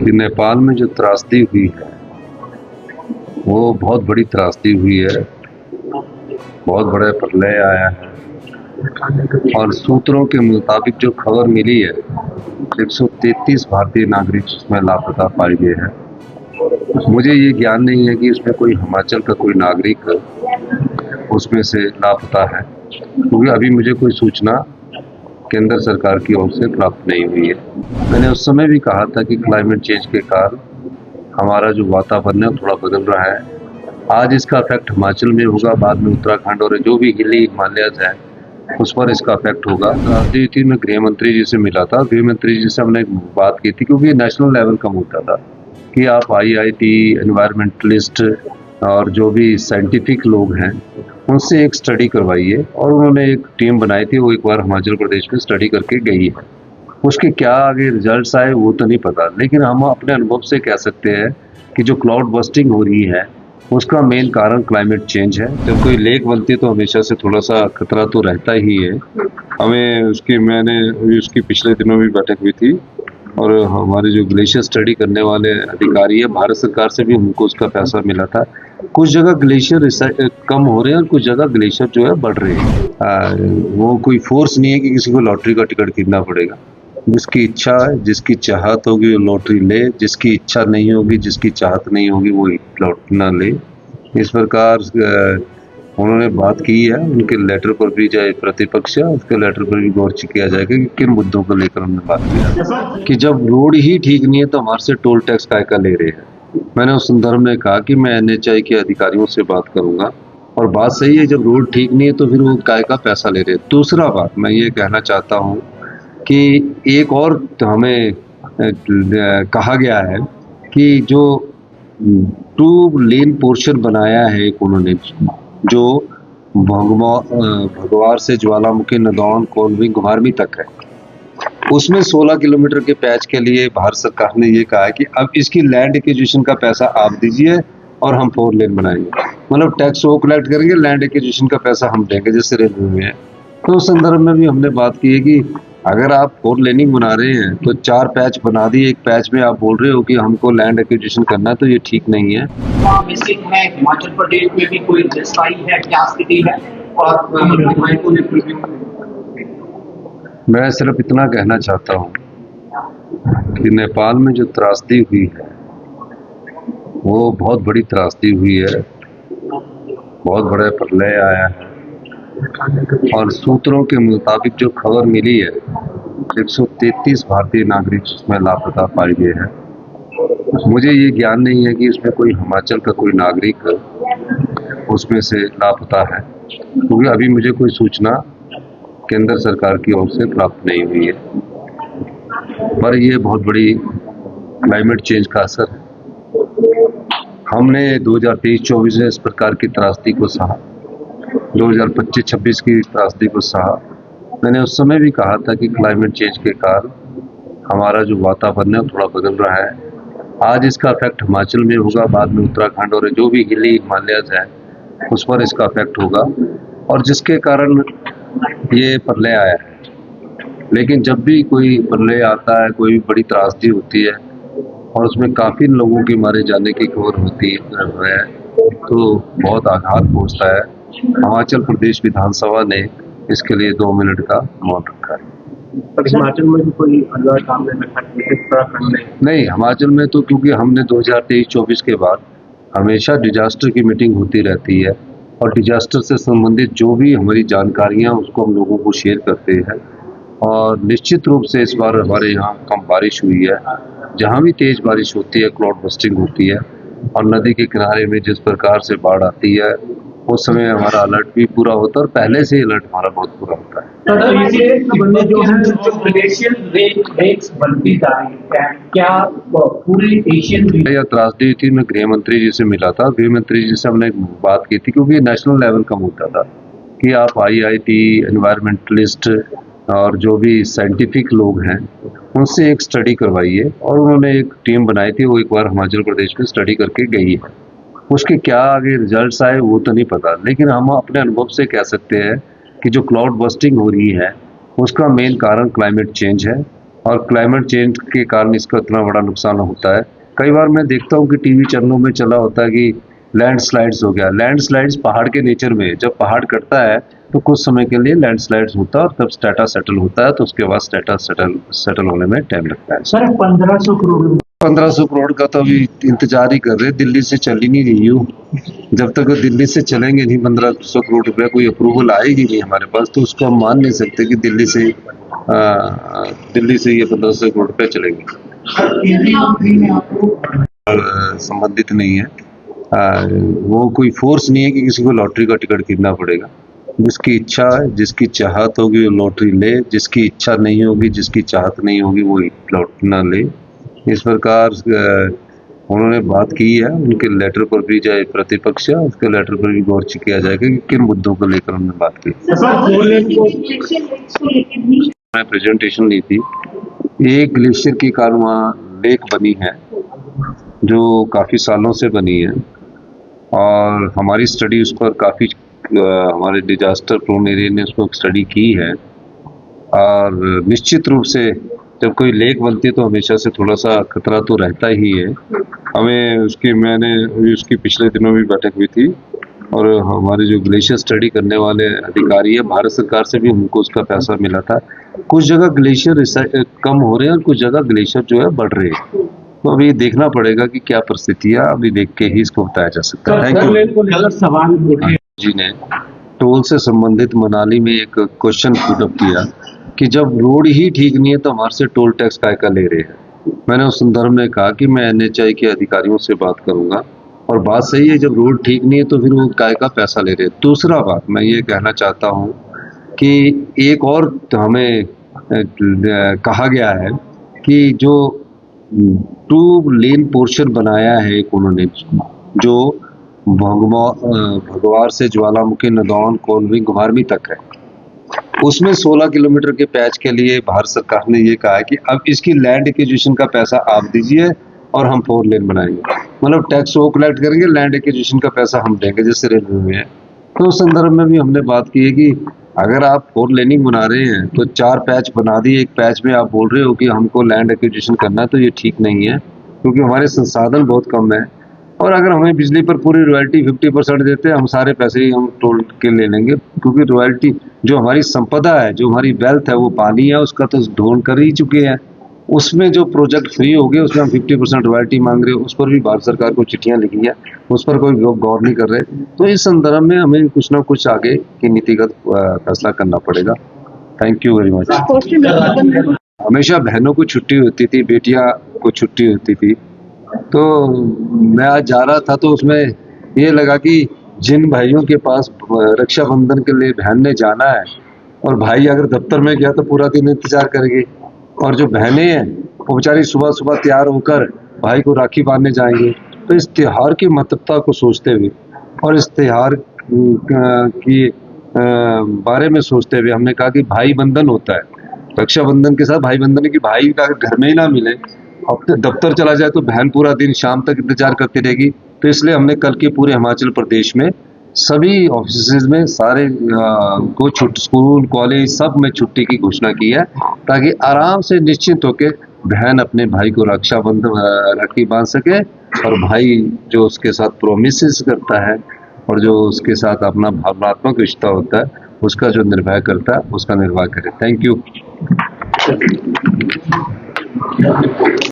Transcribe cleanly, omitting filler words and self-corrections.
कि नेपाल में जो त्रासदी हुई है वो बहुत बड़ी त्रासदी हुई है, बहुत बड़ा प्रलय आया है। और सूत्रों के मुताबिक जो खबर मिली है 133 भारतीय नागरिक उसमें लापता पाए गए हैं। मुझे ये ज्ञान नहीं है कि इसमें कोई हिमाचल का कोई नागरिक उसमें से लापता है, क्योंकि अभी मुझे कोई सूचना केंद्र सरकार की ओर से प्राप्त नहीं हुई है। मैंने उस समय भी कहा था कि क्लाइमेट चेंज के कारण हमारा जो वातावरण है थोड़ा बदल रहा है। आज इसका इफेक्ट हिमाचल में होगा, बाद में उत्तराखंड और जो भी हिली हिमालयस है उस पर इसका इफेक्ट होगा। राजनीति थी, मैं गृह मंत्री जी से मिला था, गृह मंत्री जी से हमने एक बात की थी, क्योंकि नेशनल लेवल का मुद्दा था कि आप IIT, एनवायरमेंटलिस्ट और जो भी साइंटिफिक लोग हैं उनसे एक स्टडी करवाइए। और उन्होंने एक टीम बनाई थी, वो एक बार हिमाचल प्रदेश में स्टडी करके गई है। उसके क्या आगे रिजल्ट्स आए वो तो नहीं पता, लेकिन हम अपने अनुभव से कह सकते हैं कि जो क्लाउड बस्टिंग हो रही है उसका मेन कारण क्लाइमेट चेंज है। जब कोई लेक बनती है तो हमेशा से थोड़ा सा खतरा तो रहता ही है। मैंने उसकी पिछले दिनों भी बैठक हुई थी, और हमारे जो ग्लेशियर स्टडी करने वाले अधिकारी है, भारत सरकार से भी हमको उसका पैसा मिला था। कुछ जगह ग्लेशियर कम हो रहे हैं और कुछ जगह ग्लेशियर जो है बढ़ रहे हैं। वो कोई फोर्स नहीं है कि किसी को लॉटरी का टिकट खरीदना पड़ेगा। जिसकी इच्छा है, जिसकी चाहत होगी वो लॉटरी ले, जिसकी इच्छा नहीं होगी, जिसकी चाहत नहीं होगी वो लॉटरी ना ले। इस प्रकार उन्होंने बात की है। उनके लेटर पर भी चाहे प्रतिपक्ष है उसके लेटर पर भी गौर किया जाएगा कि किन मुद्दों को लेकर उन्होंने बात किया। कि जब रोड ही ठीक नहीं है तो हमारे से टोल टैक्स काय का ले रहे हैं। मैंने उस संदर्भ में कहा कि मैं NHAI के अधिकारियों से बात करूंगा, और बात सही है, जब रोड ठीक नहीं है तो फिर वो काय का पैसा ले रहे हैं। दूसरा बात मैं ये कहना चाहता हूँ कि एक और हमें कहा गया है कि जो 2 लेन पोर्शन बनाया है उन्होंने, जो भगवार से ज्वालामुखी, नदौन, कोलविंग, घुमारवीं तक है, उसमें 16 किलोमीटर के पैच के लिए भारत सरकार ने ये कहा है कि अब इसकी लैंड एक्विजिशन का पैसा आप दीजिए और हम 4 लेन बनाएंगे। मतलब टैक्स वो कलेक्ट करेंगे, लैंड एक्विजिशन का पैसा हम देंगे, जैसे रेलवे में है। तो उस संदर्भ में भी हमने बात की है कि अगर आप 4 लेनिंग बना रहे हैं तो 4 पैच बना दिए, एक पैच में आप बोल रहे हो कि हमको लैंड एक्विजिशन करना है, तो ये ठीक नहीं है। मिसिंग है हिमाचल प्रदेश में भी कोई लिस्ट आई है, क्या स्थिति है? और मैं सिर्फ इतना कहना चाहता हूँ कि नेपाल में जो त्रासदी हुई है वो बहुत बड़ी त्रासदी हुई है, बहुत बड़ा प्रलय आया है। और सूत्रों के मुताबिक जो खबर मिली है 133 भारतीय नागरिक उसमें लापता पाए गए हैं। मुझे ये ज्ञान नहीं है कि इसमें कोई हिमाचल का कोई नागरिक उसमें से लापता है, क्योंकि अभी मुझे कोई सूचना केंद्र सरकार की ओर से प्राप्त नहीं हुई है। पर ये बहुत बड़ी क्लाइमेट चेंज का असर है। हमने 2023-24 में इस प्रकार की त्रासदी को सहा, 2025-26 की त्रासदी को सहा। मैंने उस समय भी कहा था कि क्लाइमेट चेंज के कारण हमारा जो वातावरण है थोड़ा बदल रहा है। आज इसका इफेक्ट हिमाचल में होगा, बाद में उत्तराखंड और जो भी हिली हिमालयस है उस पर इसका इफेक्ट होगा, और जिसके कारण ये प्रलय आया है। लेकिन जब भी कोई प्रलय आता है, कोई भी बड़ी त्रासदी होती है और उसमें काफ़ी लोगों के मारे जाने की खबर होती है तो बहुत आघात पहुंचता है। हिमाचल प्रदेश विधानसभा ने इसके लिए 2 मिनट का मौन रखा है। पर हिमाचल में भी कोई अलर्ट सामने रखा उत्तराखंड में नहीं, हिमाचल में तो क्योंकि हमने 2023-24 के बाद हमेशा डिजास्टर की मीटिंग होती रहती है, और डिजास्टर से संबंधित जो भी हमारी जानकारियां उसको हम लोगों को शेयर करते हैं। और निश्चित रूप से इस बार हमारे यहाँ कम बारिश हुई है। जहाँ भी तेज बारिश होती है क्लाउड बस्टिंग होती है, और नदी के किनारे में जिस प्रकार से बाढ़ आती है उस समय हमारा अलर्ट भी पूरा होता है, और पहले से ही अलर्ट हमारा बहुत पूरा होता है। यह त्रासदी थी, मैं गृह मंत्री जी से मिला था, गृह मंत्री जी से हमने एक बात की थी, क्योंकि नेशनल लेवल का मुद्दा था कि आप IIT, एनवायरमेंटलिस्ट और जो भी साइंटिफिक लोग हैं उनसे एक स्टडी करवाइए। और उन्होंने एक टीम बनाई थी, वो एक बार हिमाचल प्रदेश में स्टडी करके गई है। उसके क्या आगे रिजल्ट्स आए वो तो नहीं पता, लेकिन हम अपने अनुभव से कह सकते हैं कि जो क्लाउड बस्टिंग हो रही है उसका मेन कारण क्लाइमेट चेंज है। और क्लाइमेट चेंज के कारण इसका इतना बड़ा नुकसान होता है। कई बार मैं देखता हूँ कि टीवी चैनलों में चला होता है कि लैंडस्लाइड्स हो गया। लैंडस्लाइड्स पहाड़ के नेचर में, जब पहाड़ कटता है तो कुछ समय के लिए लैंडस्लाइड्स होता है और तब स्टेटा सेटल होता है, तो उसके बाद स्टेटा सेटल होने में टाइम लगता है। सर 1500 करोड़ 1500 करोड़ का तो अभी इंतजार ही कर रहे, दिल्ली से चल ही नहीं रही हूँ। जब तक वो दिल्ली से चलेंगे नहीं 1500 करोड़ रुपया, कोई अप्रूवल आएगी नहीं हमारे पास, तो उसको हम मान नहीं सकते कि दिल्ली से ये 1500 करोड़ रुपया चलेंगे। संबंधित नहीं है, वो कोई फोर्स नहीं है कि किसी को लॉटरी का टिकट खरीदना पड़ेगा। जिसकी इच्छा है, जिसकी चाहत होगी वो लॉटरी ले, जिसकी इच्छा नहीं होगी, जिसकी चाहत नहीं होगी वो लॉटरी ना ले। इस प्रकार उन्होंने बात की है, उनके लेटर पर भी चाहे प्रतिपक्ष है उसके लेटर पर भी गौर किया जाएगा कि किन मुद्दों को लेकर उन्होंने बात की। मैं प्रेजेंटेशन ली थी, एक ग्लेशियर के कारण वहाँ लेक बनी है जो काफ़ी सालों से बनी है और हमारी स्टडी उस पर काफ़ी हमारे डिजास्टर प्रोन एरिया ने उसको स्टडी की है। और निश्चित रूप से जब कोई लेक बनती है तो हमेशा से थोड़ा सा खतरा तो रहता ही है हमें। मैंने उसकी पिछले दिनों भी बैठक हुई थी और हमारे जो ग्लेशियर स्टडी करने वाले अधिकारी है, भारत सरकार से भी हमको उसका पैसा मिला था। कुछ जगह ग्लेशियर कम हो रहे हैं और कुछ जगह ग्लेशियर जो है बढ़ रहे हैं, तो अभी देखना पड़ेगा कि क्या परिस्थिति है, अभी देख के ही इसको बताया जा सकता है। सवाल जी ने टोल से संबंधित मनाली में एक क्वेश्चन पुटअप किया कि जब रोड ही ठीक नहीं है तो हमारे से टोल टैक्स काय का ले रहे हैं। मैंने उस संदर्भ में कहा कि मैं NHAI के अधिकारियों से बात करूंगा और बात सही है, जब रोड ठीक नहीं है तो फिर वो काय का पैसा ले रहे हैं। दूसरा बात मैं ये कहना चाहता हूँ कि एक और हमें कहा गया है कि जो 2 लेन पोर्शन बनाया है एक उन्होंने, जो भगवार से ज्वालामुखी, नदौन, कोलविंग, घुमारवी तक है, उसमें 16 किलोमीटर के पैच के लिए भारत सरकार ने ये कहा है कि अब इसकी लैंड एक्विजिशन का पैसा आप दीजिए और हम 4 लेन बनाएंगे। मतलब टैक्स वो कलेक्ट करेंगे, लैंड एक्विजिशन का पैसा हम देंगे, जैसे रेलवे में है। तो उस संदर्भ में भी हमने बात की है कि अगर आप 4 लेनिंग बना रहे हैं तो 4 पैच बना दिए, एक पैच में आप बोल रहे हो कि हमको लैंड एक्विजिशन करना है, तो ये ठीक नहीं है क्योंकि हमारे संसाधन बहुत कम है। और अगर हमें बिजली पर पूरी रॉयल्टी 50% देते हैं, हम सारे पैसे ही हम टोल के ले लेंगे, क्योंकि रॉयल्टी जो हमारी संपदा है, जो हमारी वेल्थ है, वो पानी है, उसका तो ढूंढ कर ही चुके हैं। उसमें जो प्रोजेक्ट फ्री हो गए उसमें हम 50% रॉयल्टी मांग रहे हो, उस पर भी भारत सरकार को चिट्ठियां लिखी है, उस पर कोई गौर नहीं कर रहे। तो इस संदर्भ में हमें कुछ ना कुछ आगे की नीतिगत फैसला करना पड़ेगा। Thank you very much. हमेशा बहनों को छुट्टी होती थी, बेटियां को छुट्टी होती थी, तो मैं आज जा रहा था तो उसमें ये लगा कि जिन भाइयों के पास रक्षाबंधन के लिए बहन ने जाना है और भाई अगर दफ्तर में गया तो पूरा दिन इंतजार करेंगे, और जो बहनें हैं वो बेचारी सुबह सुबह तैयार होकर भाई को राखी बांधने जाएंगे। तो इस त्योहार की महत्वता को सोचते हुए और इस त्योहार की बारे में सोचते हुए हमने कहा कि भाई बंधन होता है, रक्षाबंधन के साथ भाई बंधन की भाई का घर में ही ना मिले, अपने दफ्तर चला जाए तो बहन पूरा दिन शाम तक इंतजार करती रहेगी। तो इसलिए हमने कल के पूरे हिमाचल प्रदेश में सभी ऑफिस में सारे को स्कूल कॉलेज सब में छुट्टी की घोषणा की है, ताकि आराम से निश्चिंत होकर बहन अपने भाई को राखी बांध सके और भाई जो उसके साथ प्रोमिस करता है और जो उसके साथ अपना भावनात्मक रिश्ता होता है उसका जो निर्वाह करता है उसका निर्वाह करे। Thank you.